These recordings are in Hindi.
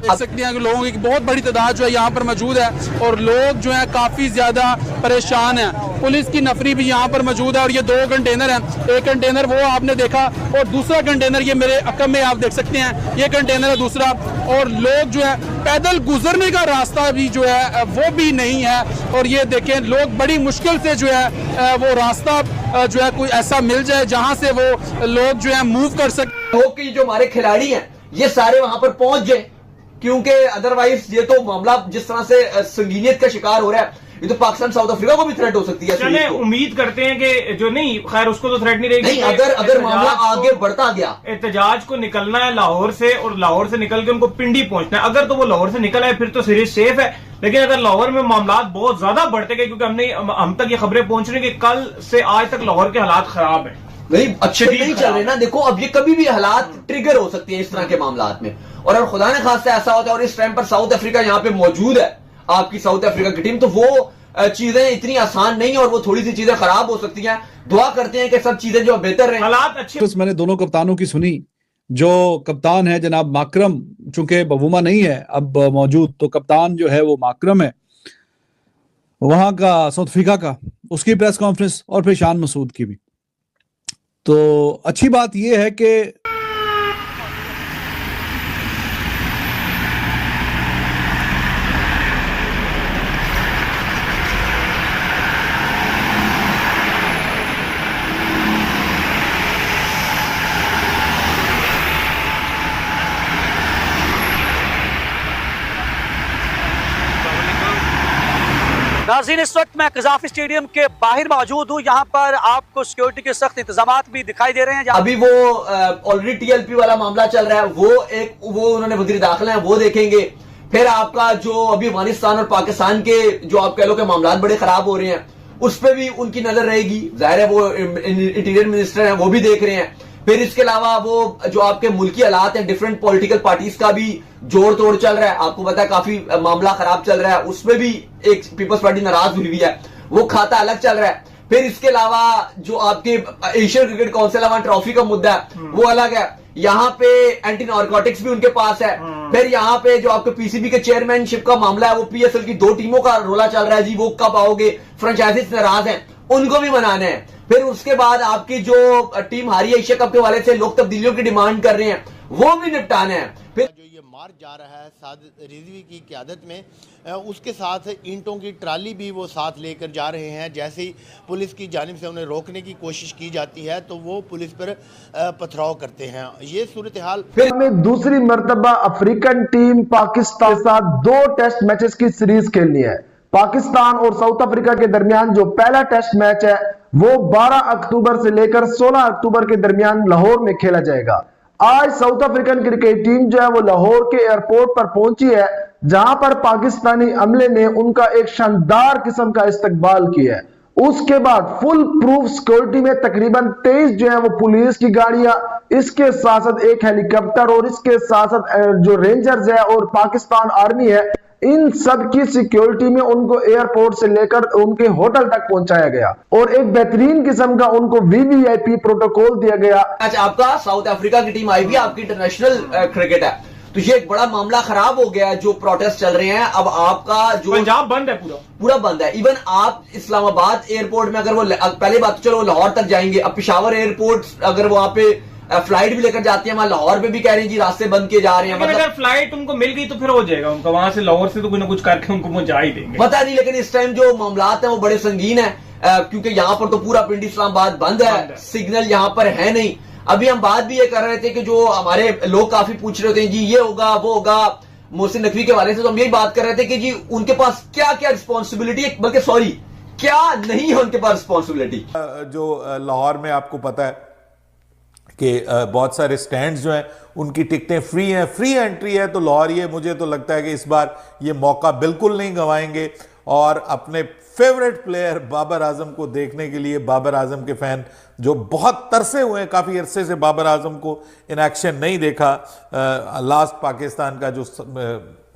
देख सकते हैं कि लोगों की बहुत बड़ी तादाद जो है यहाँ पर मौजूद है और लोग जो है काफ़ी ज़्यादा परेशान हैं। पुलिस की नफरी भी यहाँ पर मौजूद है और ये 2 कंटेनर हैं, एक कंटेनर वो आपने देखा और दूसरा कंटेनर ये मेरे अकम में आप देख सकते हैं, ये कंटेनर है दूसरा। और लोग जो है पैदल गुजरने का रास्ता भी जो है वो भी नहीं है और ये देखें लोग बड़ी मुश्किल से जो है वो रास्ता जो है कोई ऐसा मिल जाए जहाँ से वो लोग जो है मूव कर सके। होप कि जो हमारे खिलाड़ी हैं ये सारे वहां पर पहुंच जाए, क्योंकि अदरवाइज ये तो मामला जिस तरह से संगीनियत का शिकार हो रहा है, ये तो पाकिस्तान साउथ अफ्रीका को भी थ्रेट हो सकती है। चले उम्मीद करते हैं कि जो नहीं, खैर उसको तो थ्रेट नहीं रहेगी। नहीं, अगर मामला आगे बढ़ता गया, एहतजाज को निकलना है लाहौर से और लाहौर से निकल के उनको पिंडी पहुंचना है। अगर तो वो लाहौर से निकल आए फिर तो सीरीज सेफ है, लेकिन अगर लाहौर में मामला बहुत ज्यादा बढ़ते गए, क्योंकि हम तक ये खबरें पहुंच रही है कि कल से आज तक लाहौर के हालात खराब है, नहीं अच्छे नहीं चल रहे ना। देखो अब ये कभी भी हालात ट्रिगर हो सकती है इस तरह के मामलात में, और अगर खुदा ने खास से ऐसा होता है और इस टाइम पर साउथ अफ्रीका यहाँ पे मौजूद है, आपकी साउथ अफ्रीका की टीम, तो वो चीजें इतनी आसान नहीं है और वो थोड़ी सी चीजें खराब हो सकती हैं। दुआ करते हैं कि सब चीजें जो बेहतर रहे, हालात अच्छे। तो मैंने दोनों कप्तानों की सुनी। जो कप्तान है जनाब माकरम, चूंकि बवूमा नहीं है अब मौजूद, तो कप्तान जो है वो माकरम है वहां का साउथ अफ्रीका का, उसकी प्रेस कॉन्फ्रेंस और फिर शान मसूद की भी। तो अच्छी बात यह है कि नाज़रीन, इस वक्त मैं कज़ाफ़ी स्टेडियम के बाहर मौजूद हूँ। यहाँ पर आपको सिक्योरिटी के सख्त इंतजाम भी दिखाई दे रहे हैं। अभी वो ऑलरेडी टीएलपी वाला मामला चल रहा है, वो उन्होंने वज़ीर दाखिला है वो देखेंगे। फिर आपका जो अभी अफगानिस्तान और पाकिस्तान के जो आप कह लो के मामला बड़े खराब हो रहे हैं, उस पर भी उनकी नजर रहेगी। जाहिर है वो इंटीरियर मिनिस्टर हैं, वो भी देख रहे हैं। फिर इसके अलावा वो जो आपके मुल्की हालात हैं, डिफरेंट पॉलिटिकल पार्टीज का भी जोड़ तोड़ चल रहा है। आपको पता है काफी मामला खराब चल रहा है, उसमें भी एक पीपल्स पार्टी नाराज हुई हुई है, वो खाता अलग चल रहा है। फिर इसके अलावा जो आपके Asian cricket council award trophy का मुद्दा है वो अलग है। यहाँ पे एंटी नारकोटिक्स भी उनके पास है। फिर यहाँ पे जो आपके पीसीबी के चेयरमैनशिप का मामला है, वो पीएसएल की 2 टीमों का रोला चल रहा है जी, वो कब आओगे, फ्रेंचाइजीज नाराज हैं, उनको भी मनाना है। फिर उसके बाद आपकी जो टीम हारी है एशिया कप के वाले से, लोग तब्दीलियों की डिमांड कर रहे हैं, वो भी निपटाना है। फिर जो ये मार्च जा रहा है साद रिजवी की क़यादत में, उसके साथ ईंटों की ट्राली भी वो साथ लेकर जा रहे हैं। जैसे ही पुलिस की जानिब से उन्हें रोकने की कोशिश की जाती है तो वो पुलिस पर पथराव करते हैं। ये सूरत हाल। फिर में दूसरी मर्तबा अफ्रीकन टीम पाकिस्तान के साथ 2 टेस्ट मैचेस की सीरीज खेलनी है। पाकिस्तान और साउथ अफ्रीका के दरमियान जो पहला टेस्ट मैच है वो 12 अक्टूबर से लेकर 16 अक्टूबर के दरमियान लाहौर में खेला जाएगा। आज साउथ अफ्रीकन क्रिकेट टीम जो है वो लाहौर के एयरपोर्ट पर पहुंची है, जहां पर पाकिस्तानी अमले ने उनका एक शानदार किस्म का इस्तकबाल किया है। उसके बाद फुल प्रूफ सिक्योरिटी में तकरीबन 23 जो है वो पुलिस की गाड़ियां, इसके साथ साथ एक हेलीकॉप्टर और इसके साथ साथ जो रेंजर्स है और पाकिस्तान आर्मी है, इन सब की सिक्योरिटी में उनको एयरपोर्ट से लेकर उनके होटल तक पहुंचाया गया और एक बेहतरीन किस्म का उनको वीवीआईपी प्रोटोकॉल दिया गया। आज आपका साउथ अफ्रीका की टीम आई हुई है, आपकी इंटरनेशनल क्रिकेट है, तो ये एक बड़ा मामला खराब हो गया। जो प्रोटेस्ट चल रहे हैं, अब आपका जो पंजाब बंद है, पूरा बंद है। इवन आप इस्लामाबाद एयरपोर्ट में अगर वो पहले बात तो चलो लाहौर तक जाएंगे, अब पेशावर एयरपोर्ट अगर वहां पे फ्लाइट भी लेकर जाती है, वहां लाहौर में भी कह रहे हैं जी रास्ते बंद किए जा रहे हैं। मतलब अगर फ्लाइट उनको मिल गई तो फिर हो जाएगा उनका, वहां से लाहौर से तो कुछ ना कुछ करके उनको पहुंचा ही देंगे, पता नहीं। लेकिन इस टाइम जो मामलात हैं वो बड़े संगीन है, क्योंकि यहाँ पर तो पूरा पिंडी इस्लामाबाद बंद है, सिग्नल यहाँ पर है नहीं। अभी हम बात भी ये कर रहे थे कि जो हमारे लोग काफी पूछ रहे होते हैं जी ये होगा वो होगा मोहसिन नकवी के वाले से, तो हम यही बात कर रहे थे कि जी उनके पास क्या क्या रिस्पॉन्सिबिलिटी है, बल्कि सॉरी क्या नहीं है उनके पास रिस्पॉन्सिबिलिटी। जो लाहौर में आपको पता है कि बहुत सारे स्टैंड्स जो हैं उनकी टिकटें फ्री हैं, फ्री एंट्री है, तो लाहौर ये मुझे तो लगता है कि इस बार ये मौका बिल्कुल नहीं गंवाएंगे और अपने फेवरेट प्लेयर बाबर आजम को देखने के लिए, बाबर आजम के फैन जो बहुत तरसे हुए हैं, काफ़ी अरसे से बाबर आजम को इन एक्शन नहीं देखा। लास्ट पाकिस्तान का जो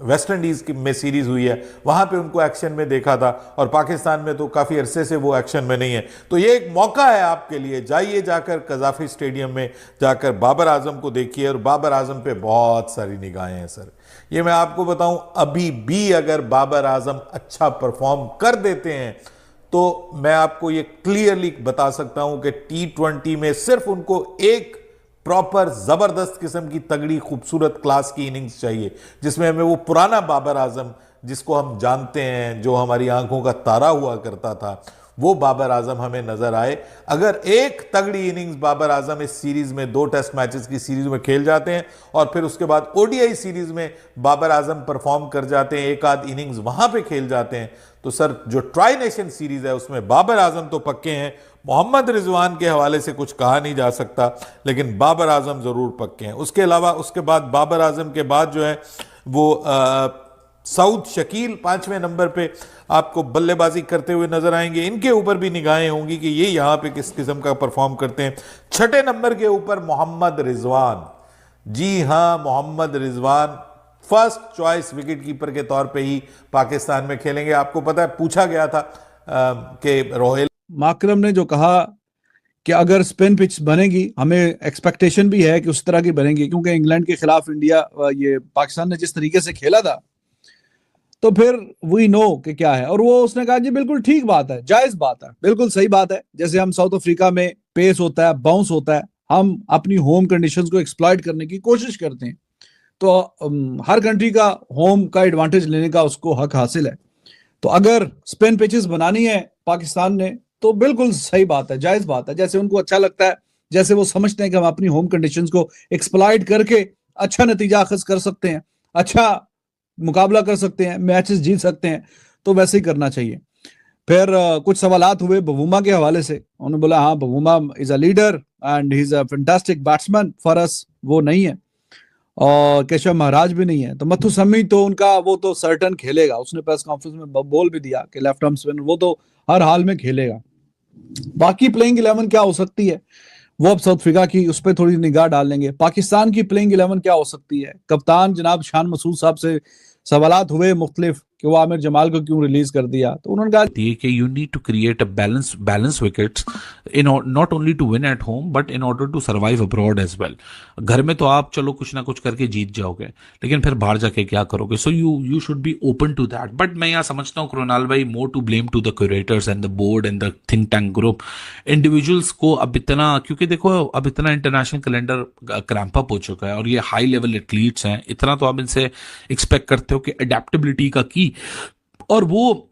वेस्ट इंडीज़ में सीरीज़ हुई है वहाँ पे उनको एक्शन में देखा था, और पाकिस्तान में तो काफ़ी अरसे से वो एक्शन में नहीं है। तो ये एक मौका है आपके लिए, जाइए जाकर कज़ाफ़ी स्टेडियम में जाकर बाबर आजम को देखिए, और बाबर आजम पे बहुत सारी निगाहें हैं सर। ये मैं आपको बताऊं, अभी भी अगर बाबर आजम अच्छा परफॉर्म कर देते हैं तो मैं आपको ये क्लियरली बता सकता हूं कि T20 में सिर्फ उनको एक प्रॉपर जबरदस्त किस्म की तगड़ी खूबसूरत क्लास की इनिंग्स चाहिए, जिसमें हमें वो पुराना बाबर आजम जिसको हम जानते हैं, जो हमारी आंखों का तारा हुआ करता था, वो बाबर आजम हमें नजर आए। अगर एक तगड़ी इनिंग्स बाबर आजम इस सीरीज में 2 टेस्ट मैचेस की सीरीज में खेल जाते हैं और फिर उसके बाद ओडीआई सीरीज में बाबर आजम परफॉर्म कर जाते हैं, एक आध इनिंग्स वहां पे खेल जाते हैं, तो सर जो ट्राई नेशन सीरीज है उसमें बाबर आजम तो पक्के हैं। मोहम्मद रिजवान के हवाले से कुछ कहा नहीं जा सकता, लेकिन बाबर आजम जरूर पक्के हैं। उसके अलावा उसके बाद बाबर आजम के बाद जो है वो सऊद शकील 5वें नंबर पे आपको बल्लेबाजी करते हुए नजर आएंगे। इनके ऊपर भी निगाहें होंगी कि ये यहां पे किस किस्म का परफॉर्म करते हैं। 6ठे नंबर के ऊपर मोहम्मद रिजवान, जी हां, Mohammad Rizwan first choice wicket keeper के तौर पे ही पाकिस्तान में खेलेंगे। आपको पता है पूछा गया था कि रोहिल माकरम ने जो कहा कि अगर स्पिन पिच बनेगी, हमें एक्सपेक्टेशन भी है कि उस तरह की बनेगी, क्योंकि इंग्लैंड के खिलाफ ये पाकिस्तान ने जिस तरीके से खेला था, तो फिर वी नो कि क्या है। और वो उसने कहा जी बिल्कुल ठीक बात है, जायज बात है, बिल्कुल सही बात है। जैसे हम साउथ अफ्रीका में पेस होता है, बाउंस होता है, हम अपनी होम कंडीशंस को एक्सप्लॉइट करने की कोशिश करते हैं, तो हर कंट्री का होम का एडवांटेज लेने का उसको हक हासिल है। तो अगर स्पिन पिचेस बनानी है पाकिस्तान ने तो बिल्कुल सही बात है, जायज बात है। जैसे उनको अच्छा लगता है, जैसे वो समझते हैं कि हम अपनी होम कंडीशंस को एक्सप्लॉइट करके अच्छा नतीजा अखज़ कर सकते हैं, अच्छा मुकाबला कर सकते हैं, मैचेस जीत सकते हैं, तो वैसे ही करना चाहिए। फिर कुछ सवालात हुए बवूमा के हवाले से। उन्होंने बोला हाँ, Bavuma is a leader and he is a fantastic batsman, for us वो नहीं है और केशव महाराज भी नहीं है। तो मथु सम्मी तो उनका वो तो सर्टन खेलेगा, उसने प्रेस कॉन्फ्रेंस में बोल भी दिया कि लेफ्ट आर्म स्पिनर वो तो हर हाल में खेलेगा। बाकी प्लेइंग 11 क्या हो सकती है वो अब साउथ अफ्रीका की उस पर थोड़ी निगाह डाल लेंगे। पाकिस्तान की प्लेइंग 11 क्या हो सकती है, कप्तान जनाब शान मसूद साहब से सवालात हुए मुख्तलिफ कि वो आमिर जमाल को क्यों रिलीज कर दिया, तो उन्होंने कहा कि you need to create a balance wickets in not only to win at home but in order to survive abroad as well. घर में तो आप चलो कुछ ना कुछ करके जीत जाओगे, लेकिन फिर बाहर जाके क्या करोगे? So you should be open to that. But मैं यहाँ समझता हूँ कृणाल भाई, more to blame to the curators and the board and the think tank group. Individuals को अब इतना, क्योंकि देखो अब इतना इंटरनेशनल कैलेंडर क्रैम्प अप हो चुका है और ये हाई लेवल एथलीट्स हैं, इतना तो आप इनसे एक्सपेक्ट करते हो कि अडेप्टेबिलिटी का की और वो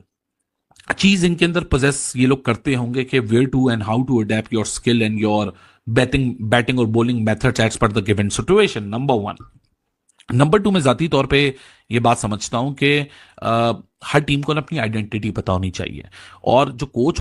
चीज इनके अंदर पोजेस ये लोग करते होंगे कि where to and how to adapt your skill and your batting और bowling methods as per the given situation. Number 1। Number 2, मैं जाती तौर पे ये बात समझता हूं कि हर टीम को ना अपनी आइडेंटिटी पता होनी चाहिए और जो कोच